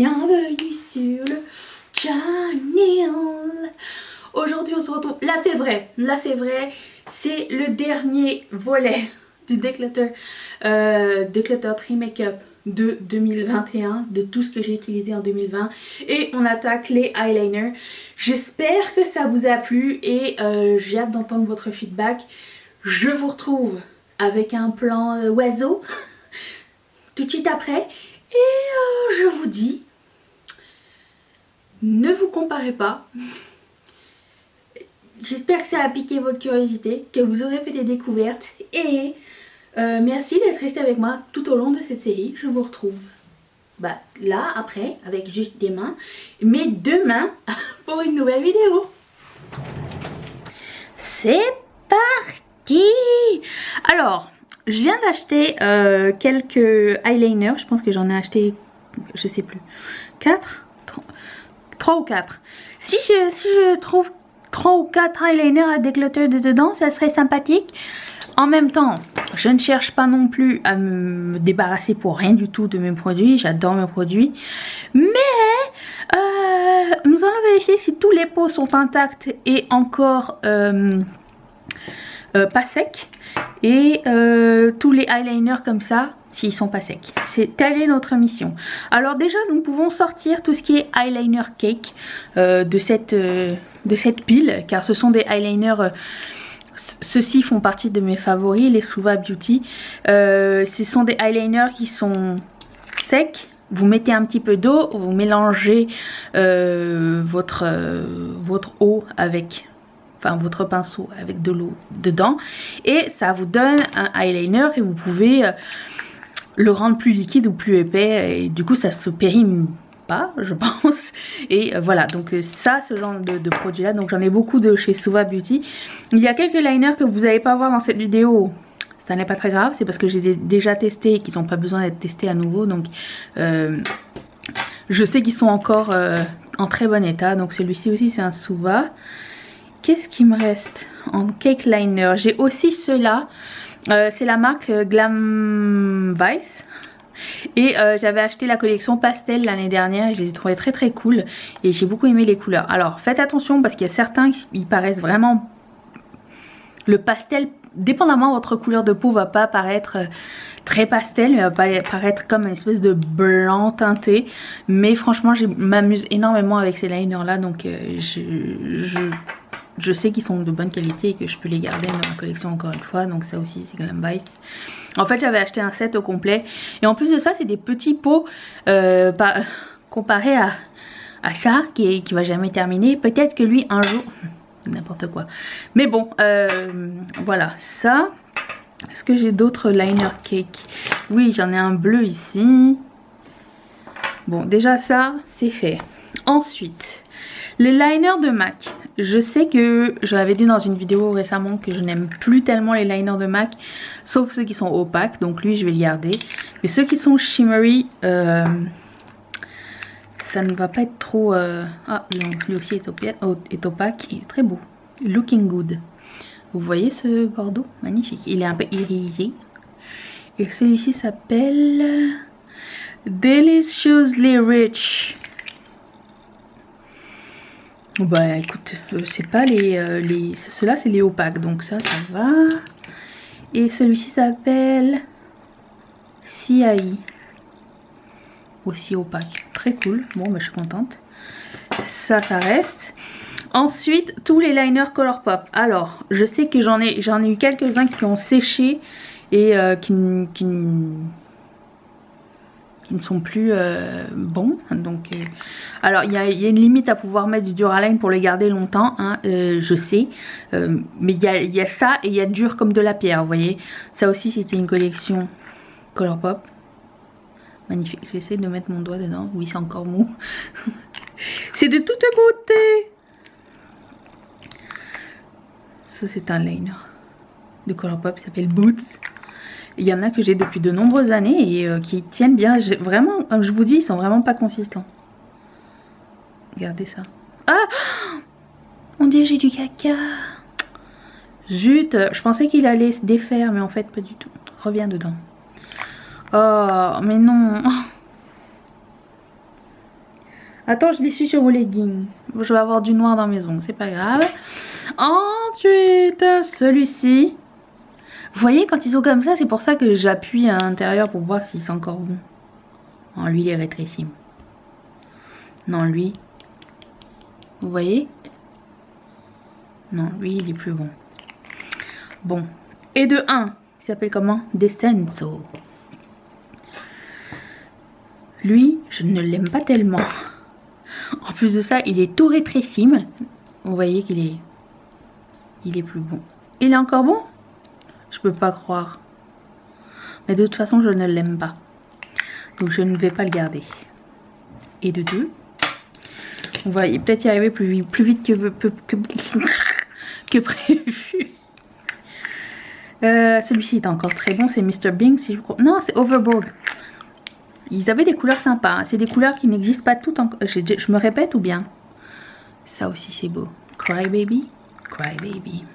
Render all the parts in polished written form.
bienvenue sur le channel. Aujourd'hui on se retrouve, là c'est vrai, c'est le dernier volet du Declutter Tree Makeup de 2021, de tout ce que j'ai utilisé en 2020, et on attaque les eyeliners. J'espère que ça vous a plu et j'ai hâte d'entendre votre feedback. Je vous retrouve avec un plan oiseau tout de suite après et je vous dis, ne vous comparez pas. J'espère que ça a piqué votre curiosité, que vous aurez fait des découvertes et merci d'être resté avec moi tout au long de cette série. Je vous retrouve là après avec juste des mains, mais demain pour une nouvelle vidéo. C'est parti. Alors, je viens d'acheter quelques eyeliners. Je pense que j'en ai acheté, je sais plus, 3 ou 4. Si je trouve 3 ou 4 eyeliners à Declutter dedans, ça serait sympathique. En même temps, je ne cherche pas non plus à me débarrasser pour rien du tout de mes produits. J'adore mes produits. Mais nous allons vérifier si tous les pots sont intacts et encore pas secs. Et tous les eyeliners comme ça, s'ils sont pas secs. Telle est notre mission. Alors déjà, nous pouvons sortir tout ce qui est eyeliner cake de cette pile. Car ce sont des eyeliners... Ceux-ci font partie de mes favoris, les Suva Beauty. Ce sont des eyeliners qui sont secs. Vous mettez un petit peu d'eau, vous mélangez votre eau avec... Enfin, votre pinceau avec de l'eau dedans. Et ça vous donne un eyeliner et vous pouvez le rendre plus liquide ou plus épais. Et du coup, ça se périme pas, je pense. Et voilà, donc ça, ce genre de produit là, donc j'en ai beaucoup de chez Suva Beauty. Il y a quelques liners que vous n'allez pas voir dans cette vidéo, ça n'est pas très grave, c'est parce que j'ai déjà testé et qu'ils n'ont pas besoin d'être testés à nouveau, donc je sais qu'ils sont encore en très bon état. Donc celui-ci aussi c'est un Suva. Qu'est-ce qui me reste en cake liner? J'ai aussi ceux-là, c'est la marque Glam Vice. Et j'avais acheté la collection pastel l'année dernière et je les ai trouvés très très cool et j'ai beaucoup aimé les couleurs. Alors faites attention parce qu'il y a certains qui paraissent vraiment... Le pastel, dépendamment de votre couleur de peau, va pas paraître très pastel, mais va paraître comme une espèce de blanc teinté. Mais franchement, je m'amuse énormément avec ces liners là, donc je sais qu'ils sont de bonne qualité et que je peux les garder dans ma collection encore une fois. Donc ça aussi c'est Glam Vice. En fait j'avais acheté un set au complet. Et en plus de ça c'est des petits pots comparé à ça qui va jamais terminer. Peut-être que lui un jour... N'importe quoi. Mais bon voilà ça. Est-ce que j'ai d'autres liner cake? Oui, j'en ai un bleu ici. Bon déjà ça c'est fait. Ensuite les liners de MAC. Je sais que je l'avais dit dans une vidéo récemment que je n'aime plus tellement les liners de MAC, sauf ceux qui sont opaques, donc lui je vais le garder. Mais ceux qui sont shimmery, ça ne va pas être trop... Ah, lui aussi est opaque, il est très beau. Looking good. Vous voyez ce bordeaux? Magnifique. Il est un peu irisé. Et celui-ci s'appelle Deliciously Rich. Bah écoute, c'est pas ceux-là c'est les opaques, donc ça va. Et celui-ci s'appelle CI. Aussi opaque, très cool. Bon bah je suis contente. Ça reste. Ensuite tous les liners Colourpop. Alors je sais que j'en ai eu quelques-uns qui ont séché et qui ne sont plus bons. Donc, alors il y a une limite à pouvoir mettre du Duraline pour les garder longtemps, hein, je sais. Mais il y a ça et il y a dur comme de la pierre, vous voyez. Ça aussi c'était une collection Colourpop. Magnifique. J'essaie de mettre mon doigt dedans. Oui, c'est encore mou. C'est de toute beauté. Ça c'est un liner de Colourpop, il s'appelle Boots. Il y en a que j'ai depuis de nombreuses années et qui tiennent bien. Vraiment, je vous dis, ils sont vraiment pas consistants. Regardez ça. Ah! On dirait que j'ai du caca. Zut, je pensais qu'il allait se défaire, mais en fait pas du tout. Reviens dedans. Oh, mais non. Attends, je m'essuie sur vos leggings. Je vais avoir du noir dans mes ongles, c'est pas grave. Ensuite, celui-ci. Vous voyez, quand ils sont comme ça, c'est pour ça que j'appuie à l'intérieur pour voir si c'est encore bon. Non, lui, il est rétréci. Non, lui. Vous voyez? Non, lui, il est plus bon. Bon. Et de 1, il s'appelle comment? Descenso. Lui, je ne l'aime pas tellement. En plus de ça, il est tout rétrécime. Vous voyez qu'il est... Il est plus bon. Il est encore bon? Je peux pas croire. Mais de toute façon, je ne l'aime pas. Donc, je ne vais pas le garder. Et de 2. On va peut-être y arriver plus vite que prévu. Celui-ci est encore très bon. C'est Mr. Bing, si je crois. Non, c'est Overboard. Ils avaient des couleurs sympas. Hein. C'est des couleurs qui n'existent pas toutes encore. Je me répète ou bien? Ça aussi, c'est beau. Cry Baby. Cry Baby.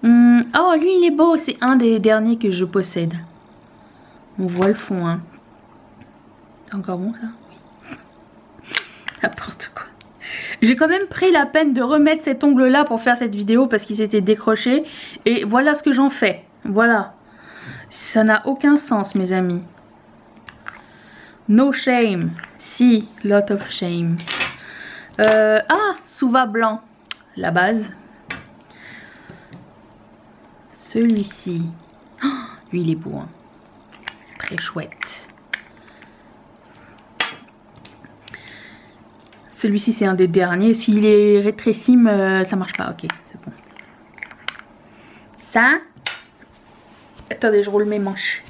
Oh, lui, il est beau. C'est un des derniers que je possède. On voit le fond. Hein. C'est encore bon, ça? Oui. N'importe quoi. J'ai quand même pris la peine de remettre cet ongle-là pour faire cette vidéo parce qu'il s'était décroché. Et voilà ce que j'en fais. Voilà. Ça n'a aucun sens, mes amis. No shame. Si, lot of shame. Souva blanc. La base. Celui-ci. Oh, lui, il est beau. Hein. Très chouette. Celui-ci, c'est un des derniers. S'il est rétrécime, ça marche pas. Ok, c'est bon. Ça. Attendez, je roule mes manches.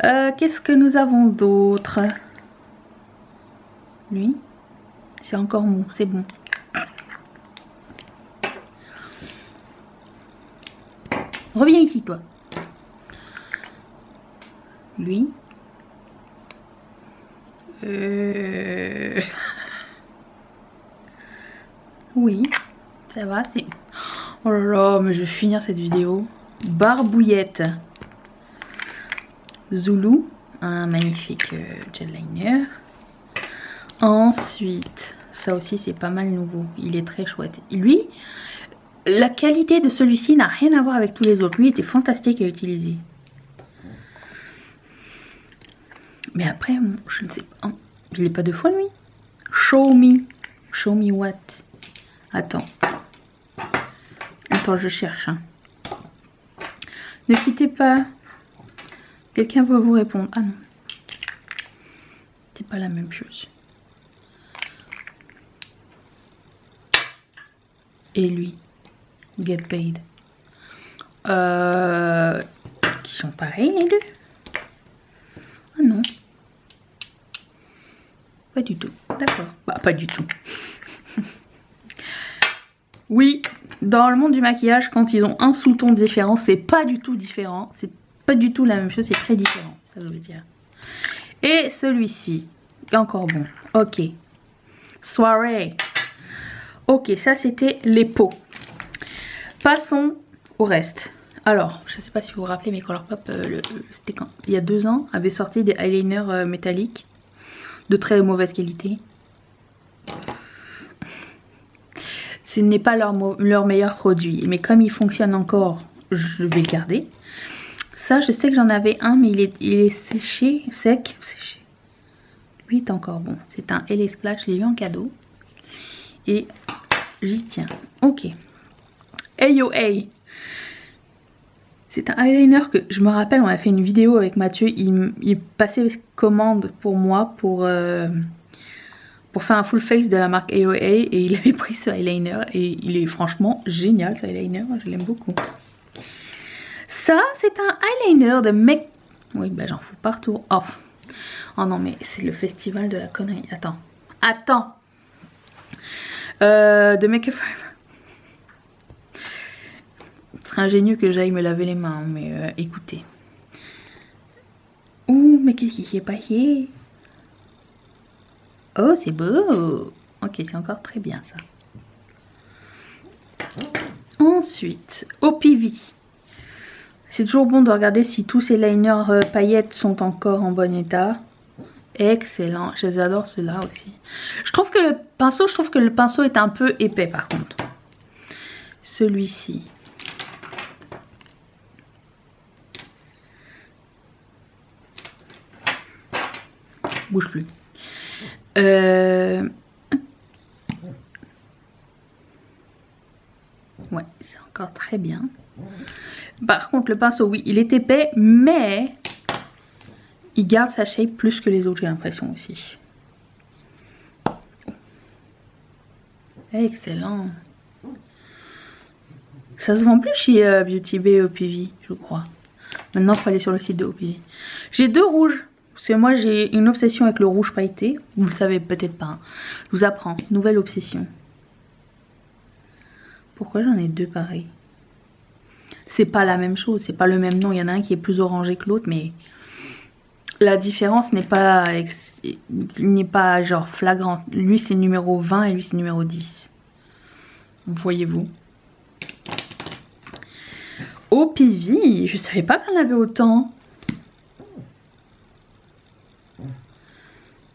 Qu'est-ce que nous avons d'autre? Lui, c'est encore mou, c'est bon. Reviens ici, toi. Lui. Oui, ça va, c'est... Oh là là, mais je vais finir cette vidéo. Barbouillette. Zulu, un magnifique gel liner. Ensuite, ça aussi c'est pas mal nouveau, il est très chouette. Lui, la qualité de celui-ci n'a rien à voir avec tous les autres. Lui était fantastique à utiliser. Mais après, je ne sais pas. Il n'est pas deux fois lui. Show me. Show me what? Attends. Attends, je cherche. Hein. Ne quittez pas. Quelqu'un va vous répondre. Ah non. C'est pas la même chose. Et lui. Get paid. Qui sont pareils les deux? Ah non. Pas du tout. D'accord. Bah, pas du tout. Oui, dans le monde du maquillage, quand ils ont un sous-ton différent, c'est pas du tout différent. C'est pas du tout la même chose, c'est très différent. Ça veut dire. Et celui-ci, encore bon. Ok. Soirée. Ok, ça c'était les pots. Passons au reste. Alors, je sais pas si vous vous rappelez, mais Colourpop, c'était quand il y a 2 ans, avait sorti des eyeliners métalliques de très mauvaise qualité. Ce n'est pas leur meilleur produit, mais comme il fonctionne encore, je vais le garder. Ça, je sais que j'en avais un, mais il est séché, sec, séché. Lui est encore bon. C'est un LA Splash, je l'ai eu en cadeau. Et j'y tiens. Ok. AOA. C'est un eyeliner que je me rappelle, on a fait une vidéo avec Mathieu. Il passait commande pour moi pour faire un full face de la marque AOA. Et il avait pris ce eyeliner. Et il est franchement génial ce eyeliner. Je l'aime beaucoup. Ça, c'est un eyeliner de Make... Oui, bah j'en fous partout. Oh. Oh non, mais c'est le festival de la connerie. Attends. Attends. De Make Forever. Ce serait ingénieux que j'aille me laver les mains, mais écoutez. Ouh, mais qu'est-ce qui s'est passé? Oh, c'est beau. Ok, c'est encore très bien ça. Ensuite, OPV. C'est toujours bon de regarder si tous ces liners paillettes sont encore en bon état. Excellent. Je les adore ceux-là aussi. Je trouve que le pinceau est un peu épais par contre. Celui-ci. Bouge plus. Ouais, c'est encore très bien. Par contre, le pinceau, oui, il est épais, mais il garde sa shape plus que les autres, j'ai l'impression aussi. Excellent. Ça se vend plus chez Beauty Bay et OPV, je crois. Maintenant, il faut aller sur le site de OPV. J'ai 2 rouges. Parce que moi, j'ai une obsession avec le rouge pailleté. Vous le savez peut-être pas. Hein. Je vous apprends. Nouvelle obsession. Pourquoi j'en ai 2 pareils? C'est pas la même chose. C'est pas le même nom. Il y en a un qui est plus orangé que l'autre. Mais la différence n'est pas genre flagrante. Lui, c'est le numéro 20 et lui, c'est le numéro 10. Voyez-vous. OPV, je savais pas qu'on avait autant.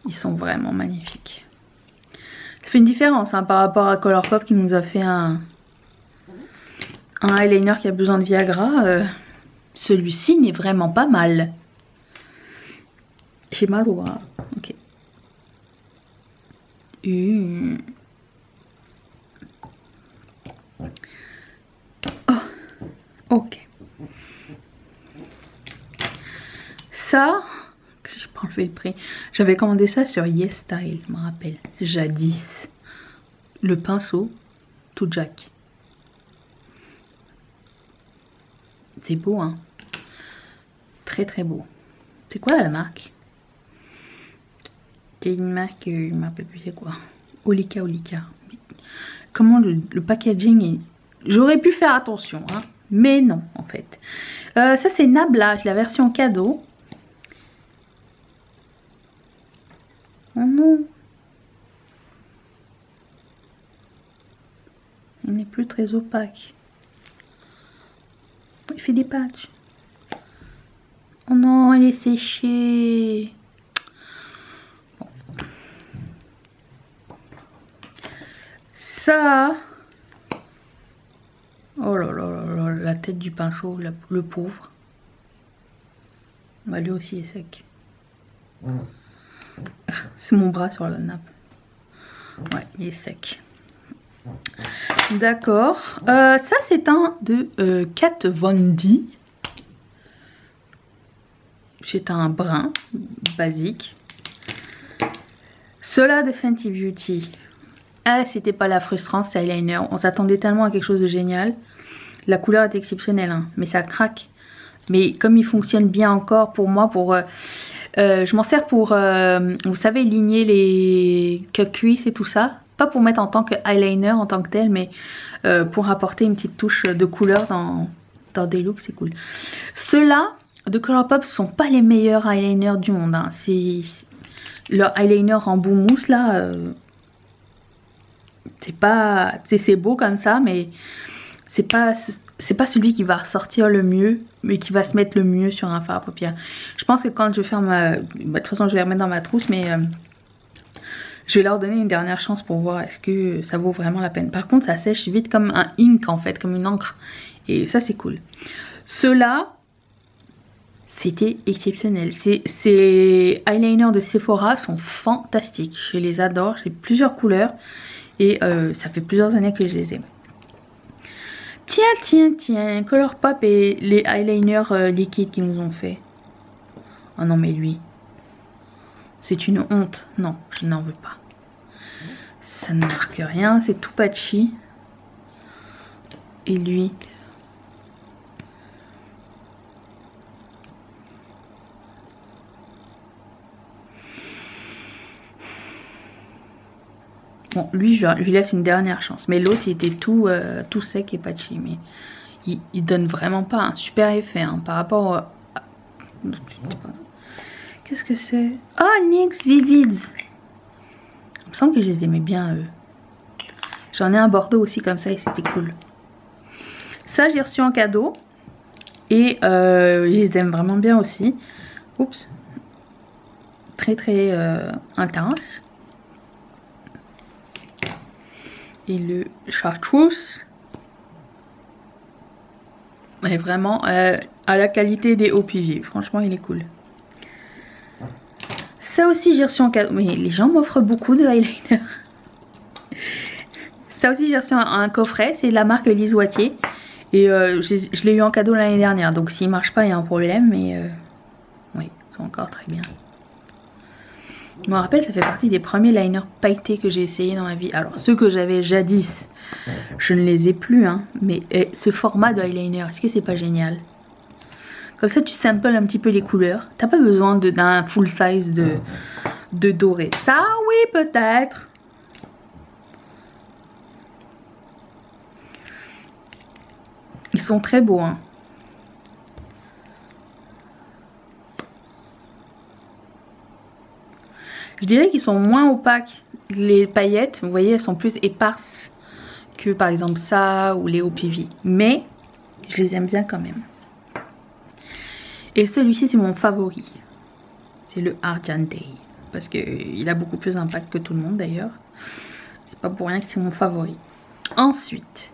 Ils sont vraiment magnifiques. Ça fait une différence hein, par rapport à Colourpop qui nous a fait un eyeliner qui a besoin de Viagra. Celui-ci n'est vraiment pas mal. J'ai mal au bras. Ok. Oh. Ok. Ça... J'ai pas enlevé le prix. J'avais commandé ça sur YesStyle, je me rappelle. Jadis. Le pinceau, tout Jack. C'est beau, hein. Très très beau. C'est quoi la marque? C'est une marque, je ne me rappelle plus c'est quoi. Olika. Comment le packaging est... J'aurais pu faire attention, hein. Mais non, en fait. Ça, c'est Nabla, la version cadeau. Oh non. Il n'est plus très opaque. Il fait des patchs. Oh non, il est séché. Bon. Ça. Oh là là là là, la tête du pinceau, le pauvre. Bah, lui aussi est sec. C'est mon bras sur la nappe. Ouais, il est sec. D'accord. Ça, c'est un de Kat Von D. C'est un brun basique. Cela de Fenty Beauty. Ah, c'était pas la frustrance, c'est eyeliner. On s'attendait tellement à quelque chose de génial. La couleur est exceptionnelle, hein, mais ça craque. Mais comme il fonctionne bien encore pour moi, je m'en sers pour, vous savez, ligner les cut cuisses et tout ça. Pas pour mettre en tant que eyeliner en tant que tel, mais pour apporter une petite touche de couleur dans des looks, c'est cool. Ceux-là de Colourpop sont pas les meilleurs eyeliners du monde. Hein. Leur eyeliner en bout mousse là, c'est beau comme ça, mais c'est pas celui qui va ressortir le mieux, mais qui va se mettre le mieux sur un fard à paupières. Je pense que quand je vais faire de toute façon, je vais les remettre dans ma trousse, mais je vais leur donner une dernière chance pour voir est-ce que ça vaut vraiment la peine. Par contre, ça sèche vite comme un ink en fait, comme une encre. Et ça, c'est cool. Ceux-là, c'était exceptionnel. Ces eyeliners de Sephora sont fantastiques. Je les adore. J'ai plusieurs couleurs. Et ça fait plusieurs années que je les aime. Tiens, Colourpop et les eyeliners liquides qu'ils nous ont fait. Oh non, mais lui, c'est une honte. Non, je n'en veux pas. Ça ne marque rien, c'est tout patchy. Et lui... Bon, lui, je lui laisse une dernière chance. Mais l'autre, il était tout sec et patchy. Mais il donne vraiment pas un super effet hein, par rapport à... Qu'est-ce que c'est? Oh, NYX Vivids. Il me semble que je les aimais bien, eux. J'en ai un Bordeaux aussi comme ça et c'était cool. Ça, j'ai reçu en cadeau. Et je les aime vraiment bien aussi. Oups. très très intense. Et le chartreuse est vraiment à la qualité des OPV. Franchement, il est cool. Ça aussi, j'ai reçu en cadeau. Mais les gens m'offrent beaucoup de eyeliner. Ça aussi, j'ai reçu un coffret. C'est de la marque Lise Wattier. Et je l'ai eu en cadeau l'année dernière. Donc, s'il ne marche pas, il y a un problème. Mais oui, ils sont encore très bien. Je me rappelle, ça fait partie des premiers liners pailletés que j'ai essayé dans ma vie. Alors, ceux que j'avais jadis, je ne les ai plus. Hein, mais ce format de eyeliner, est-ce que c'est pas génial? Comme ça, tu samples un petit peu les couleurs. T'as pas besoin d'un full size de doré. Ça, oui, peut-être. Ils sont très beaux, hein. Je dirais qu'ils sont moins opaques. Les paillettes, vous voyez, elles sont plus éparses que par exemple ça ou les OPV. Mais je les aime bien quand même. Et celui-ci, c'est mon favori. C'est le Argente. Parce qu'il a beaucoup plus d'impact que tout le monde d'ailleurs. C'est pas pour rien que c'est mon favori. Ensuite,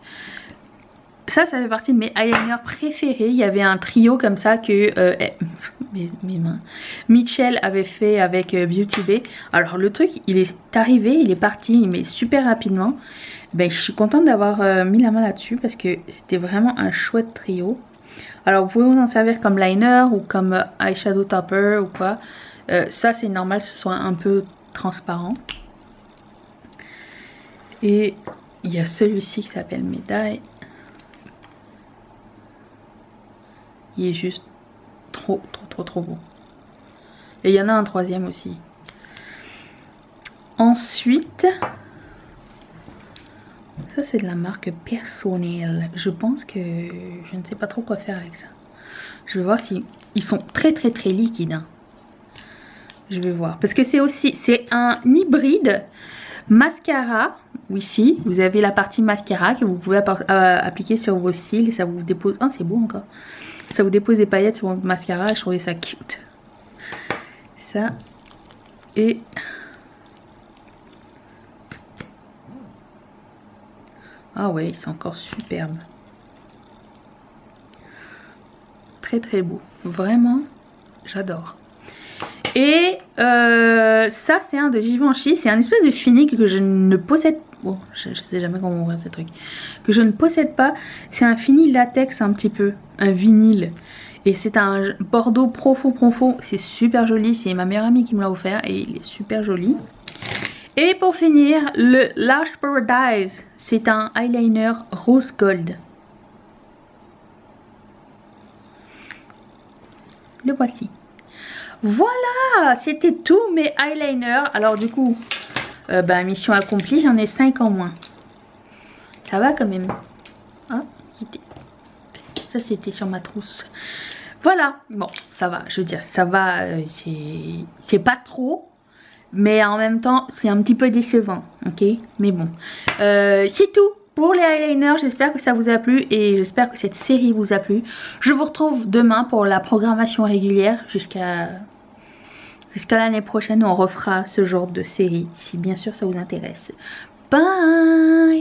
ça fait partie de mes eyeliners préférés. Il y avait un trio comme ça que mes mains. Mitchell avait fait avec Beauty Bay. Alors le truc, il est arrivé, il est parti, mais super rapidement. Ben, je suis contente d'avoir mis la main là-dessus parce que c'était vraiment un chouette trio. Alors vous pouvez vous en servir comme liner ou comme eyeshadow topper ou quoi. Ça c'est normal que ce soit un peu transparent. Et il y a celui-ci qui s'appelle Médaille. Il est juste trop beau. Et il y en a un troisième aussi. Ensuite, ça c'est de la marque Personnel. Je pense que je ne sais pas trop quoi faire avec ça. Je vais voir si ils sont très liquides. Hein. Je vais voir. Parce que c'est un hybride mascara. Ici, vous avez la partie mascara que vous pouvez appliquer sur vos cils et ça vous dépose. Ah, c'est beau encore. Ça vous dépose des paillettes sur votre mascara. Je trouvais ça cute. Ça. Et ah ouais, ils sont encore superbes. Très beau. Vraiment, j'adore. Et ça, c'est un de Givenchy. C'est un espèce de fini que je ne possède pas. Bon, je sais jamais comment ouvrir ce truc. Que je ne possède pas. C'est un fini latex un petit peu. Un vinyle. Et c'est un bordeaux profond. C'est super joli. C'est ma meilleure amie qui me l'a offert. Et il est super joli. Et pour finir, le Lash Paradise. C'est un eyeliner rose gold. Le voici. Voilà, c'était tous mes eyeliners. Alors du coup, mission accomplie, j'en ai 5 en moins. Ça va quand même. Ah, ça c'était sur ma trousse. Voilà, bon, ça va, je veux dire, ça va, c'est pas trop. Mais en même temps, c'est un petit peu décevant, ok? Mais bon, c'est tout pour les eyeliners. J'espère que ça vous a plu et j'espère que cette série vous a plu. Je vous retrouve demain pour la programmation régulière jusqu'à l'année prochaine. On refera ce genre de série si bien sûr ça vous intéresse. Bye!